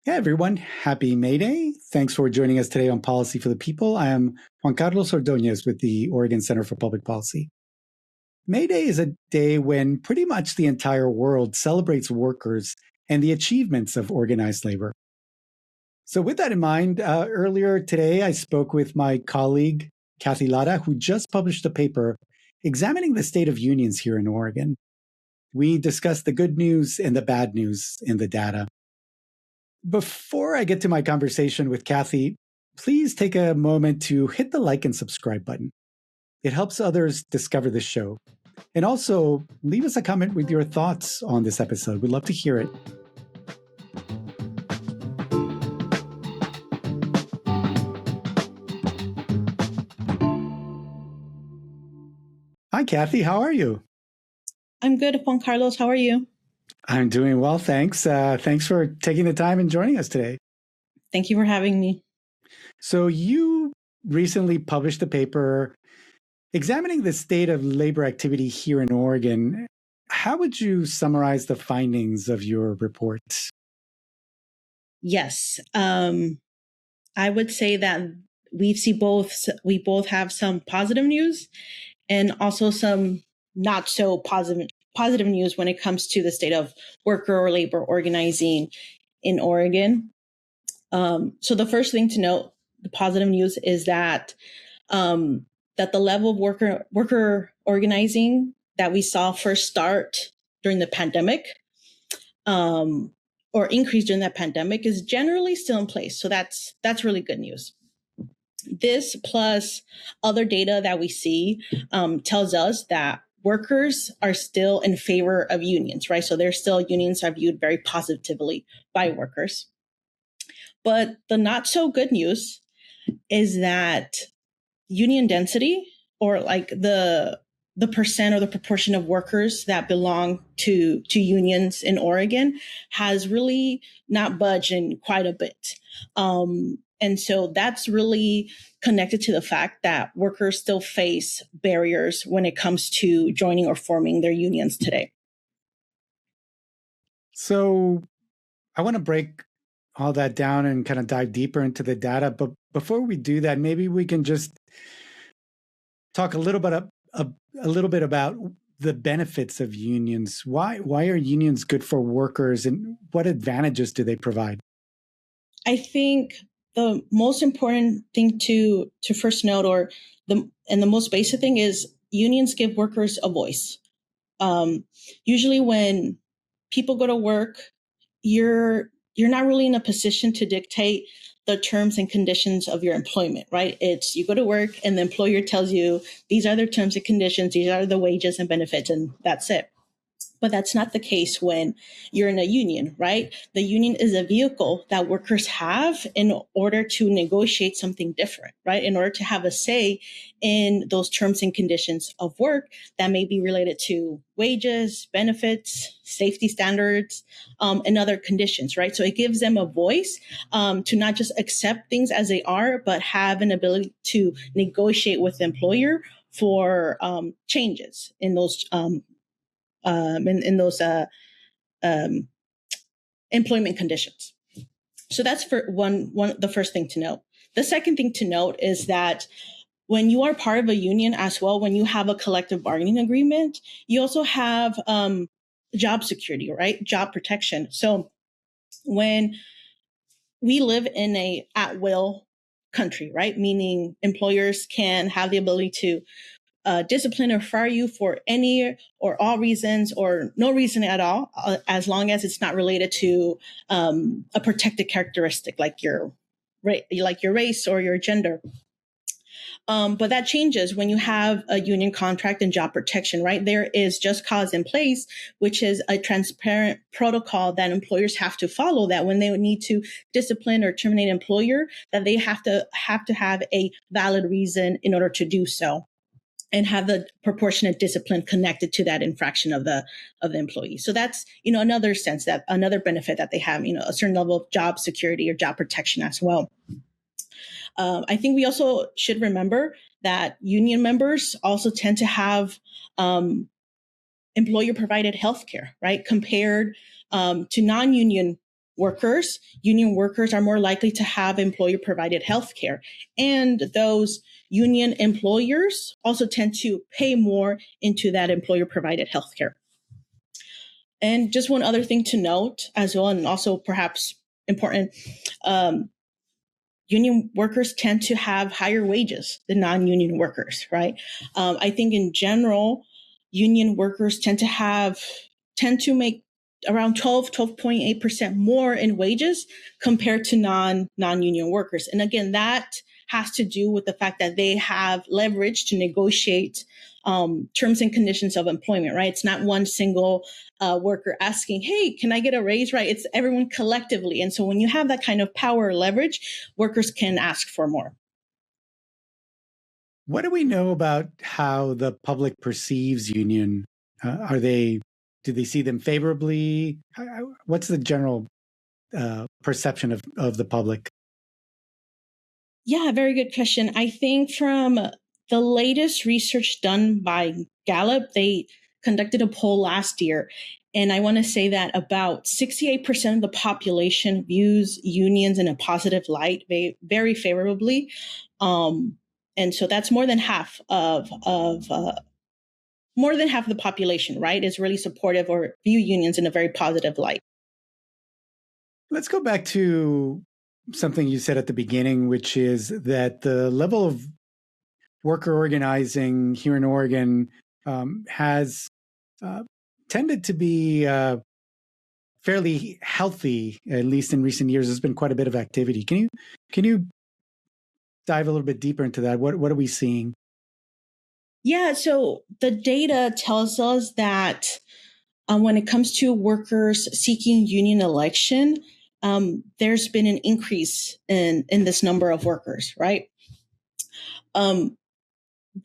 Hey everyone, happy May Day. Thanks for joining us today on Policy for the People. I am Juan Carlos Ordóñez with the Oregon Center for Public Policy. May Day is a day when pretty much the entire world celebrates workers and the achievements of organized labor. So with that in mind, earlier today I spoke with my colleague, Kathy Lara, who just published a paper examining the state of unions here in Oregon. We discussed the good news and the bad news in the data. Before I get to my conversation with Kathy, please take a moment to hit the like and subscribe button. It helps others discover this show. And also, leave us a comment with your thoughts on this episode. We'd love to hear it. Hi, Kathy. How are you? I'm good, Juan Carlos. How are you? I'm doing well, thanks. Thanks for taking the time and joining us today. Thank you for having me. So you recently published a paper examining the state of labor activity here in Oregon. How would you summarize the findings of your report? Yes, I would say that we both have some positive news and also some not so positive news when it comes to the state of worker or labor organizing in Oregon. So the first thing to note, the positive news is that that the level of worker organizing that we saw first start during the pandemic, or increase during that pandemic, is generally still in place. So that's really good news. This plus other data that we see tells us that workers are still in favor of unions, right? So unions are viewed very positively by workers. But the not so good news is that union density, or like the percent or the proportion of workers that belong to unions in Oregon, has really not budged in quite a bit. And so that's really connected to the fact that workers still face barriers when it comes to joining or forming their unions today. So I want to break all that down and kind of dive deeper into the data. But before we do that, maybe we can just talk a little bit about the benefits of unions. Why are unions good for workers, and what advantages do they provide? I think the most important thing to first note, the most basic thing, is unions give workers a voice. Usually when people go to work, you're not really in a position to dictate the terms and conditions of your employment, right? It's you go to work and the employer tells you these are the terms and conditions, these are the wages and benefits, and that's it. But that's not the case when you're in a union, right? The union is a vehicle that workers have in order to negotiate something different, right? In order to have a say in those terms and conditions of work that may be related to wages, benefits, safety standards, and other conditions, right? So it gives them a voice to not just accept things as they are, but have an ability to negotiate with the employer for changes in those employment conditions. So that's for the first thing to note. The second thing to note is that when you are part of a union as well, when you have a collective bargaining agreement, you also have job security, right? Job protection. So when we live in a at-will country, right? Meaning employers can have the ability to discipline or fire you for any or all reasons or no reason at all, as long as it's not related to a protected characteristic like your race or your gender. But that changes when you have a union contract and job protection, right? There is just cause in place, which is a transparent protocol that employers have to follow, that when they need to discipline or terminate an employer, that they have to have a valid reason in order to do so, and have the proportionate discipline connected to that infraction of the employee. So that's, another sense, that another benefit that they have, a certain level of job security or job protection as well. I think we also should remember that union members also tend to have employer provided healthcare, right? Compared to non-union workers, union workers are more likely to have employer-provided health care. And those union employers also tend to pay more into that employer-provided health care. And just one other thing to note as well, and also perhaps important, union workers tend to have higher wages than non-union workers, right? I think in general, union workers tend to make around 12.8% more in wages compared to non-union workers. And again, that has to do with the fact that they have leverage to negotiate terms and conditions of employment, right? It's not one single worker asking, hey, can I get a raise, right? It's everyone collectively. And so when you have that kind of power or leverage, workers can ask for more. What do we know about how the public perceives union? Do they see them favorably? What's the general perception of the public? Yeah, very good question. I think from the latest research done by Gallup, they conducted a poll last year. And I want to say that about 68% of the population views unions in a positive light, very favorably. And so that's more than half of the population, right, is really supportive or view unions in a very positive light. Let's go back to something you said at the beginning, which is that the level of worker organizing here in Oregon has tended to be fairly healthy, at least in recent years. There's been quite a bit of activity. Can you dive a little bit deeper into that? What are we seeing? Yeah, so the data tells us that when it comes to workers seeking union election, there's been an increase in this number of workers, right?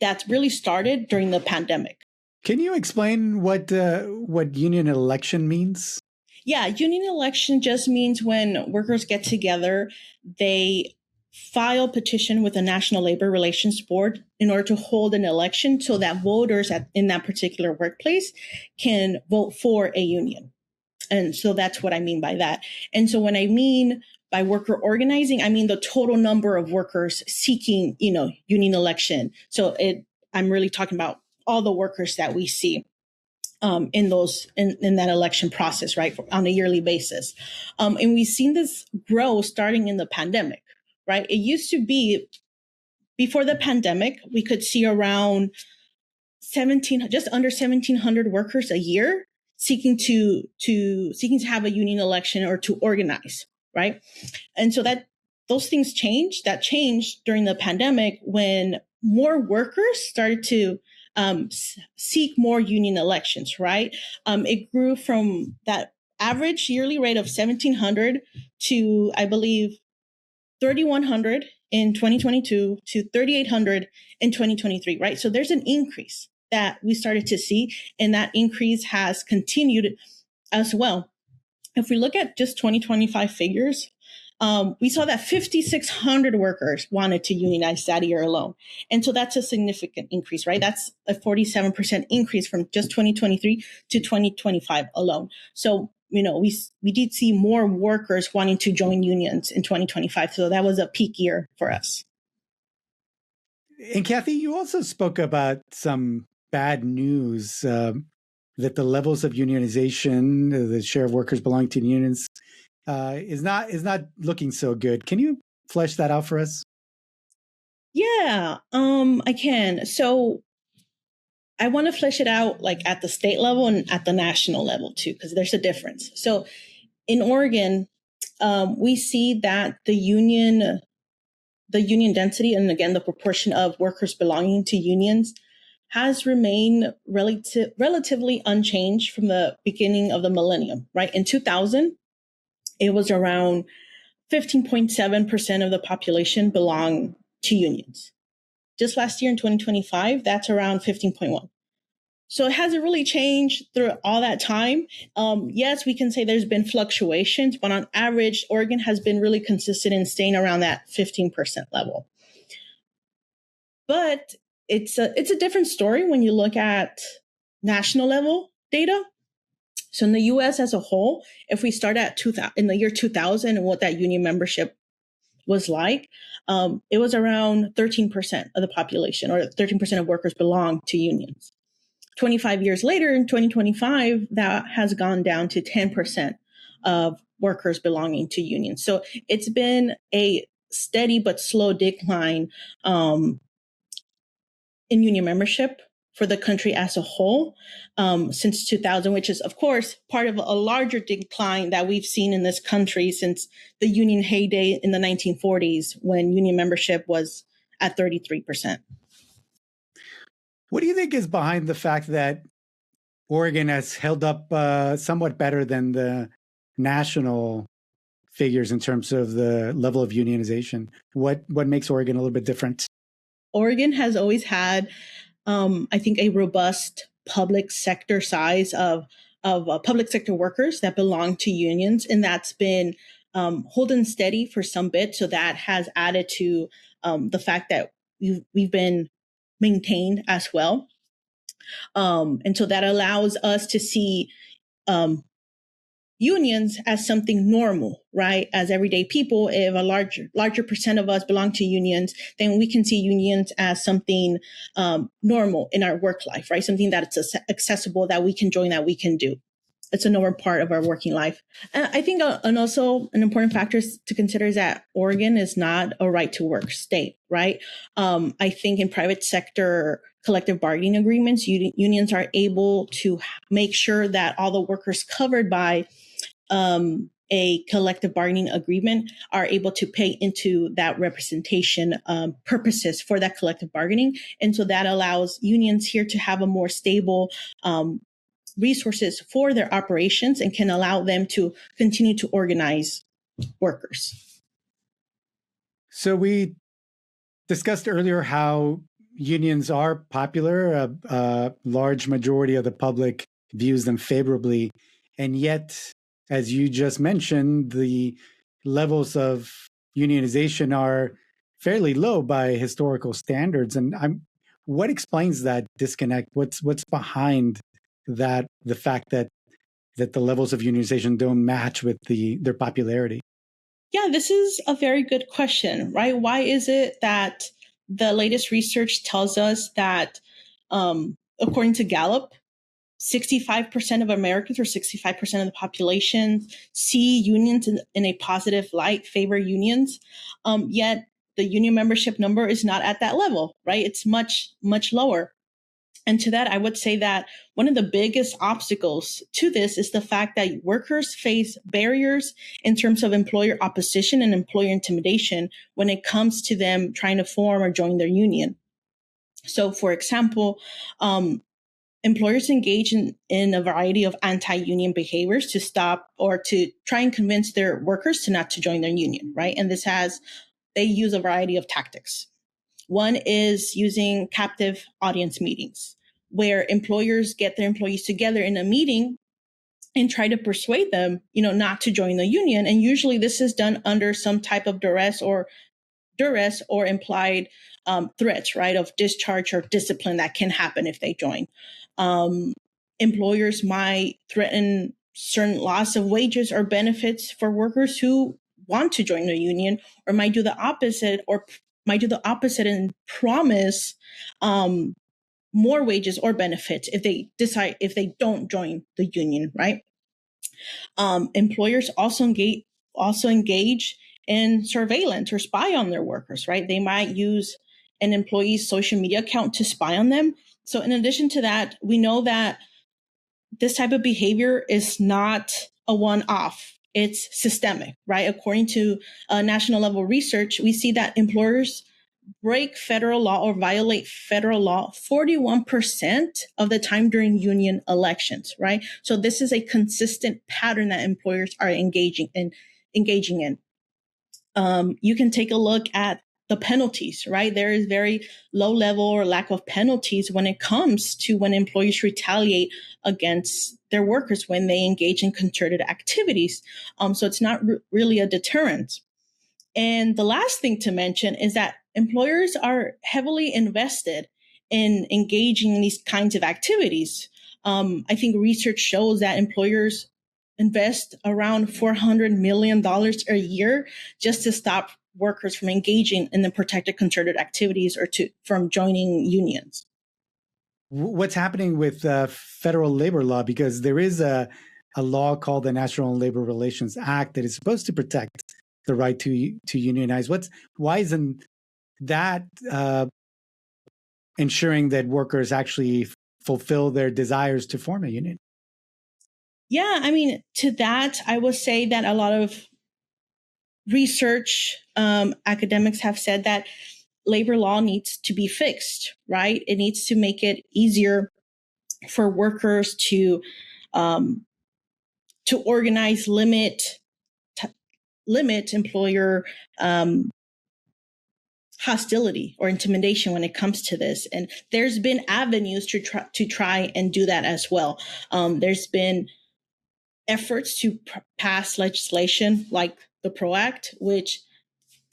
That's really started during the pandemic. Can you explain what union election means? Yeah, union election just means when workers get together, they file petition with the National Labor Relations Board in order to hold an election so that voters in that particular workplace can vote for a union. And so that's what I mean by that. And so when I mean by worker organizing, I mean the total number of workers seeking, union election. So I'm really talking about all the workers that we see in that election process, right, on a yearly basis. And we've seen this grow starting in the pandemic, right? It used to be before the pandemic, we could see around just under 1,700 workers a year seeking to have a union election or to organize, right? And so those things changed. That changed during the pandemic when more workers started to seek more union elections, right? It grew from that average yearly rate of 1,700 to, I believe, 3,100 in 2022 to 3,800 in 2023, right? So there's an increase that we started to see, and that increase has continued as well. If we look at just 2025 figures, we saw that 5,600 workers wanted to unionize that year alone. And so that's a significant increase, right? That's a 47% increase from just 2023 to 2025 alone. So, we did see more workers wanting to join unions in 2025. So that was a peak year for us. And Kathy, you also spoke about some bad news that the levels of unionization, the share of workers belonging to unions, is not looking so good. Can you flesh that out for us? Yeah, I can. So I want to flesh it out like at the state level and at the national level too, because there's a difference. So in Oregon, we see that the union density, and again, the proportion of workers belonging to unions has remained relatively unchanged from the beginning of the millennium, right? In 2000, it was around 15.7% of the population belonged to unions. Just last year in 2025, that's around 15.1. So it hasn't really changed through all that time. Yes, we can say there's been fluctuations, but on average, Oregon has been really consistent in staying around that 15% level. But it's a different story when you look at national level data. So in the US as a whole, if we start at in the year 2000 and what that union membership was like, it was around 13% of the population, or 13% of workers belong to unions. 25 years later, in 2025, that has gone down to 10% of workers belonging to unions. So it's been a steady but slow decline in union membership for the country as a whole since 2000, which is, of course, part of a larger decline that we've seen in this country since the union heyday in the 1940s, when union membership was at 33%. What do you think is behind the fact that Oregon has held up somewhat better than the national figures in terms of the level of unionization? What makes Oregon a little bit different? Oregon has always had, I think, a robust public sector size of public sector workers that belong to unions, and that's been holding steady for some bit. So that has added to the fact that we've been maintained as well. And so that allows us to see unions as something normal, right? As everyday people, if a larger percent of us belong to unions, then we can see unions as something normal in our work life, right? Something that it's accessible, that we can join, that we can do. It's a normal part of our working life. And I think, and also an important factor to consider is that Oregon is not a right to work state, right? I think in private sector collective bargaining agreements, unions are able to make sure that all the workers covered by a collective bargaining agreement are able to pay into that representation purposes for that collective bargaining. And so that allows unions here to have a more stable resources for their operations and can allow them to continue to organize workers. So we discussed earlier how unions are popular. A large majority of the public views them favorably. And yet, as you just mentioned, the levels of unionization are fairly low by historical standards. And what explains that disconnect? What's behind that, the fact that the levels of unionization don't match with their popularity? Yeah, this is a very good question, right? Why is it that the latest research tells us that, according to Gallup, 65% of Americans, or 65% of the population, see unions in a positive light, favor unions, yet the union membership number is not at that level, right? It's much, much lower. And to that, I would say that one of the biggest obstacles to this is the fact that workers face barriers in terms of employer opposition and employer intimidation when it comes to them trying to form or join their union. So, for example, employers engage in a variety of anti-union behaviors to stop or to try and convince their workers to join their union, right? And they use a variety of tactics. One is using captive audience meetings, where employers get their employees together in a meeting and try to persuade them, not to join the union. And usually this is done under some type of duress or implied threats, right, of discharge or discipline that can happen if they join. Employers might threaten certain loss of wages or benefits for workers who want to join the union, or might do the opposite and promise more wages or benefits if they don't join the union, right? Employers also engage in surveillance or spy on their workers, right? They might use an employee's social media account to spy on them. So in addition to that, we know that this type of behavior is not a one-off. It's systemic, right? According to national level research, we see that employers break federal law or violate federal law 41% of the time during union elections, right? So this is a consistent pattern that employers are engaging in. You can take a look at the penalties, right? There is very low level or lack of penalties when it comes to when employees retaliate against their workers when they engage in concerted activities. So it's not really a deterrent. And the last thing to mention is that employers are heavily invested in engaging in these kinds of activities. I think research shows that employers invest around $400 million a year just to stop workers from engaging in the protected concerted activities or from joining unions. What's happening with federal labor law? Because there is a law called the National Labor Relations Act that is supposed to protect the right to unionize. Why isn't that ensuring that workers actually fulfill their desires to form a union? Yeah, I mean, to that, I would say that a lot of research academics have said that labor law needs to be fixed, right? It needs to make it easier for workers to organize, limit employer hostility or intimidation when it comes to this. And there's been avenues to try and do that as well. There's been efforts to pass legislation like the PRO Act, which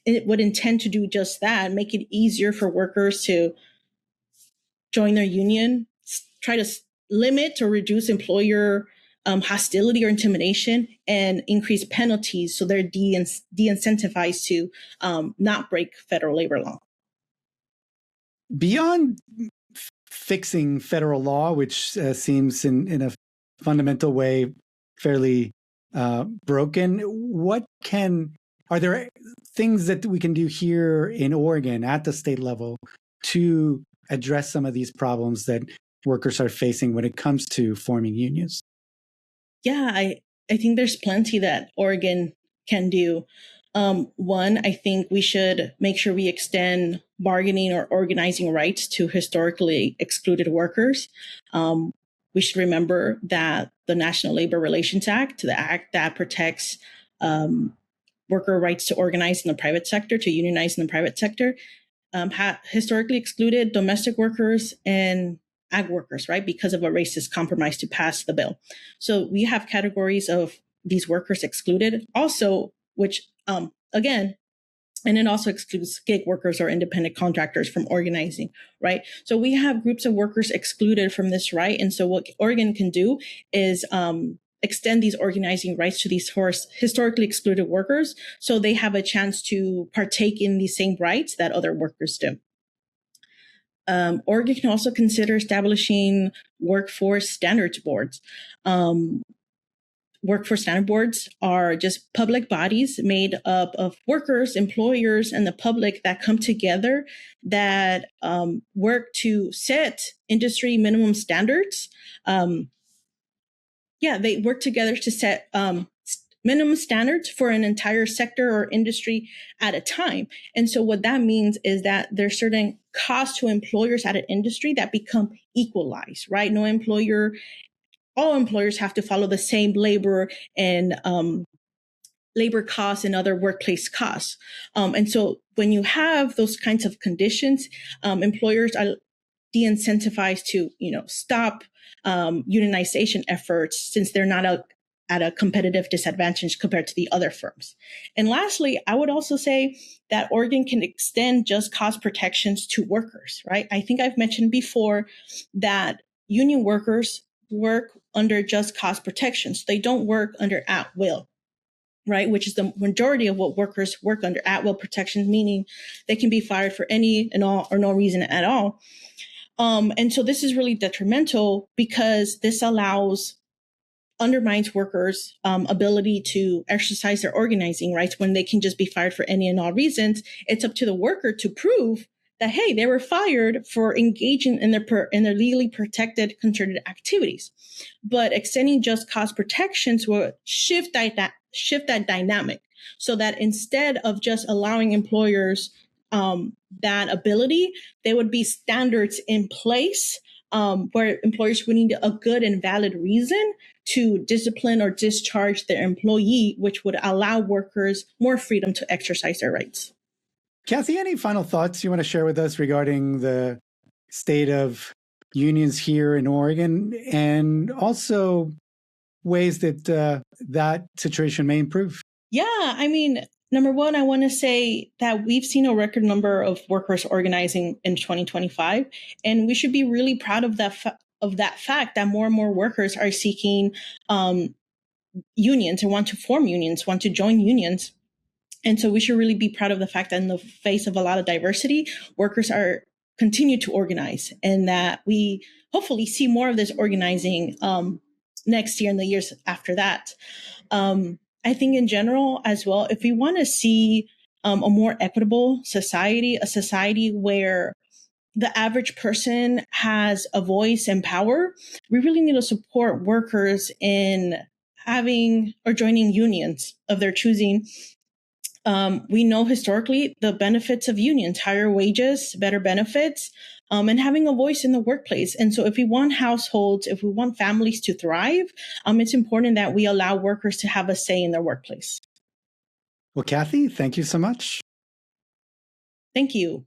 it would intend to do just that, make it easier for workers to join their union, try to limit or reduce employer hostility or intimidation, and increase penalties so they're de-incentivized to not break federal labor law. Beyond fixing federal law, which seems in a fundamental way fairly broken, are there things that we can do here in Oregon at the state level to address some of these problems that workers are facing when it comes to forming unions? Yeah, I think there's plenty that Oregon can do. One, I think we should make sure we extend bargaining or organizing rights to historically excluded workers. We should remember that the National Labor Relations Act, the act that protects worker rights to organize in the private sector, to unionize in the private sector, historically excluded domestic workers and ag workers, right, because of a racist compromise to pass the bill. So we have categories of these workers excluded also, which again, and it also excludes gig workers or independent contractors from organizing, right? So we have groups of workers excluded from this right. And so what Oregon can do is extend these organizing rights to these historically excluded workers so they have a chance to partake in the same rights that other workers do. Oregon can also consider establishing workforce standards boards. Workforce standard boards are just public bodies made up of workers, employers, and the public that come together that work to set industry minimum standards. They work together to set minimum standards for an entire sector or industry at a time. And so what that means is that there's certain costs to employers at an industry that become equalized, right? All employers have to follow the same labor and labor costs and other workplace costs. And so when you have those kinds of conditions, employers are de-incentivized to, stop unionization efforts since they're not at a competitive disadvantage compared to the other firms. And lastly, I would also say that Oregon can extend just cause protections to workers, right? I think I've mentioned before that union workers work under just cause protections. They don't work under at will, right? Which is the majority of what workers work under, at will protections, meaning they can be fired for any and all or no reason at all. And so this is really detrimental because this undermines workers' ability to exercise their organizing rights when they can just be fired for any and all reasons. It's up to the worker to prove that, hey, they were fired for engaging in their legally protected concerted activities. But extending just cause protections will shift that dynamic so that instead of just allowing employers that ability, there would be standards in place where employers would need a good and valid reason to discipline or discharge their employee, which would allow workers more freedom to exercise their rights. Kathy, any final thoughts you want to share with us regarding the state of unions here in Oregon and also ways that that situation may improve? Yeah, I mean, number one, I want to say that we've seen a record number of workers organizing in 2025, and we should be really proud of of that fact that more and more workers are seeking unions and want to form unions, want to join unions. And so we should really be proud of the fact that in the face of a lot of diversity, workers are continue to organize, and that we hopefully see more of this organizing next year and the years after that. I think in general as well, if we want to see a more equitable society, a society where the average person has a voice and power, we really need to support workers in having or joining unions of their choosing. We know historically the benefits of unions: higher wages, better benefits, and having a voice in the workplace. And so if we want households, if we want families to thrive, it's important that we allow workers to have a say in their workplace. Well, Kathy, thank you so much. Thank you.